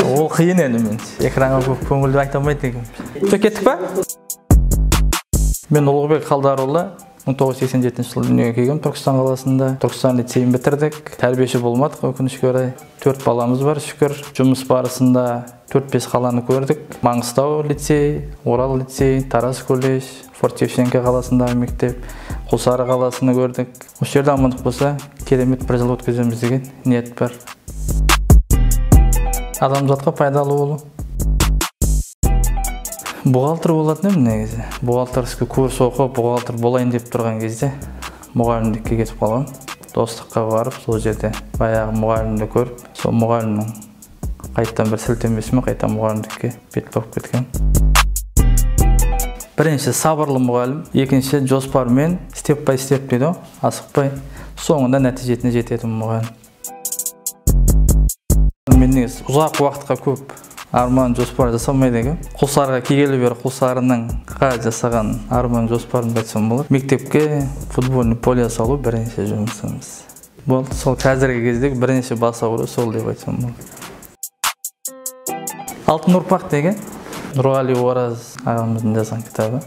Ол қиын енді мен. Экранға көп көңілді айта алмайды екенмін. Жоқ, кеттік па? Мен Ұлықбек Қалдарұлы 1987 жылы дүниеге келгем Түркістан қаласында. Түркістан лицейін бітірдік. Тәрбиеші болмадық, өкінішке орай. 4 баламыз бар, шүкір. Жұмыс барысында 4-5 қаланы көрдік. Маңғыстау лицей, Орал лицей, Тараз колледж, Форт Шевченко қаласындағы мектеп, Құлсары қаласыны көрдік. Осы жерде амандық болса, керемет бір жыл өткіземіз деген ниет бар. Адамзатқа пайдалы болу. Бухгалтер болатын едім негізі. Бухгалтерский курс оқып, бухгалтер болайын деп тұрған кезде мұғалімдікке кетіп қалған. Достыққа барып, сол жерде баяғы мұғалімді көріп, сол мұғалімнің қайттан бір сілтемесімен қайттан мұғалімдікке бет болып кеткен. Бірінші сабырлы мұғалім, екінші жоспармен степ бай степ дейді, асықпай, соңында нәтижесіне жететін мұғалім. Мен негіз ұзақ уақытқа көп арман жоспар жасамайды екен. Құлсарыға келгелі бері Құлсарының жасаған арман жоспарын айтсам болады. Мектепке футбольный поле салу бірінші жұмысымыз. Болды, сол қазіргі кездегі бірінші бас ауыру сол деп айтсам болады. Алтын ұрпақ деген Нұрғали Ораз ағамыздың жазған кітабы.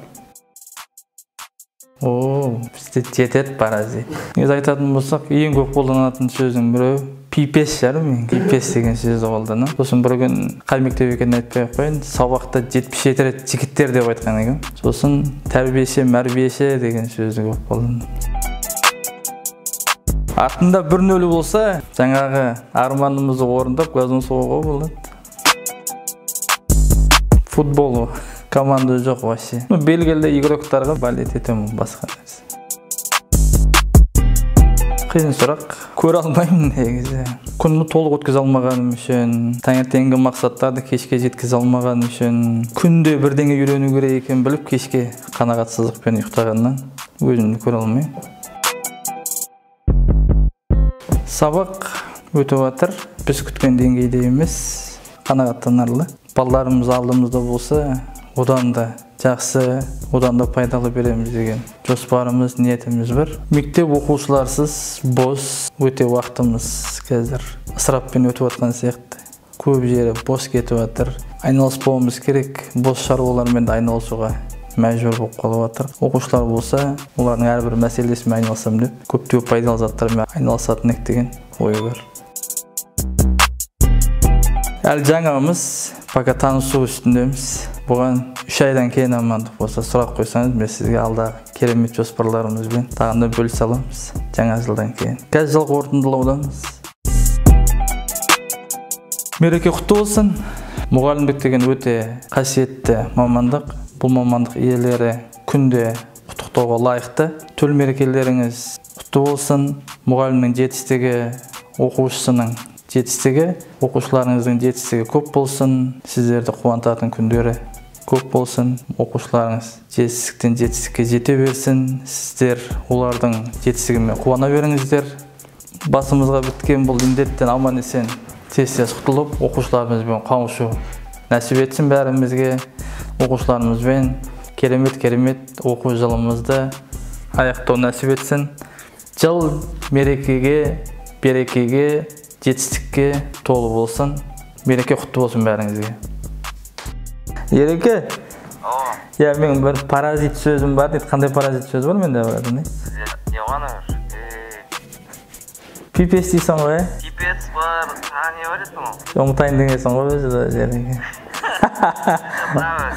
Бізде жетеді парази. Негізі айтатын болсақ, ең көп қолданатын сөздің біреу пипес жарым, мен пипес деген сөзді қолданам. Сосын бір күн қай мектеп екенін айтпай ақ қояйын, сабақта 77 рет жігіттер деп айтқан екен. Сосын тәрбиеші, мәрбиеші деген сөзді көп қолданам. Артында бір нөлі болса, жаңағы арманымызды орындап, газон соғуға болады. Футбол команда жоқ вообще. Белгілі игроктарға балет етемін басқа нәрсе. Қиын сұрақ. Көре алмаймын негізі. Күнді толық өткізе алмағаным үшін, таңертеңгі мақсаттарды кешке жеткізе алмағаным үшін, күнде бірдеңе үйрену керек екенін біліп, кешке қанағатсыздықпен ұйықтағаннан өзімді көре алмаймын. Сабақ өтіп жатыр. Біз күткен деңгейде емес, қанағаттанарлық. Балдарымыз алдымызда болса, одан да жақсы, одан да пайдалы береміз деген жоспарымыз, ниетіміз бар. Мектеп оқушыларсыз бос өте уақытымыз қазір ысыраппен өтіп жатқан сияқты. Көп жері бос кетіп жатыр. Айналыспауымыз керек, бос шаруалармен де айналысуға мәжбүр болып қалып жатыр. Оқушылар болса, олардың әрбір мәселесімен айналысам деп, көптеген пайдалы заттармен айналысатын ек деген ой бар. Әлі жаңамыз, пока танысу үстіндеміз. Бұған 3 айдан кейін амандық болса, сұрақ қойсаңыз, мен сізге алдағы керемет жоспарларымызбен тағында бөлісе аламыз жаңа жылдан кейін. Қазір жыл қорытындылаудамыз. Мереке құтты болсын. Мұғалімдік деген өте қасиетті мамандық. Бұл мамандық иелері күнде құттықтауға лайықты. Төл мерекелеріңіз құтты болсын. Мұғалімнің жетістігі, оқушысының жетістігі, оқушыларыңыздың жетістігі көп болсын. Сіздерді қуантатын күндері көп болсын. Оқушыларыңыз жетістіктен жетістікке жете берсін. Сіздер олардың жетістігімен қуана беріңіздер. Басымызға біткен бұл індеттен аман есен тез құтылып, оқушыларымызбен қауышу нәсіп етсін бәрімізге. Оқушыларымызбен керемет оқу жылымызды аяқтау нәсіп етсін. Жыл мерекеге, берекеге, жетістікке толы болсын. Мереке құтты болсын бәріңізге. Ереке? Я, мен бір паразит сөзім бар дейді. Қандай паразит сөз бар менде бар? Не оғаны бар? Пипес дейсің ғой? Пипес бар, не бар еді мұн? Ұмытайын дегенсің ғой өзі да жеріңе.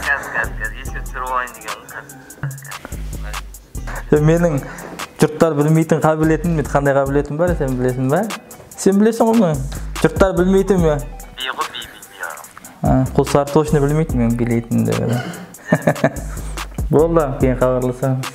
Қазір, еске түсіріп алайын деген. Менің жұрттар білмейтін қабілетім, мен қандай қабілетім бар, сен білесің ба? Сен білесің ғой мен? Жұрттар білмейтін мен. Би ғой, би. Құлсары точно білмейтін мен білейтін деп. Болды, кейін хабарласамыз.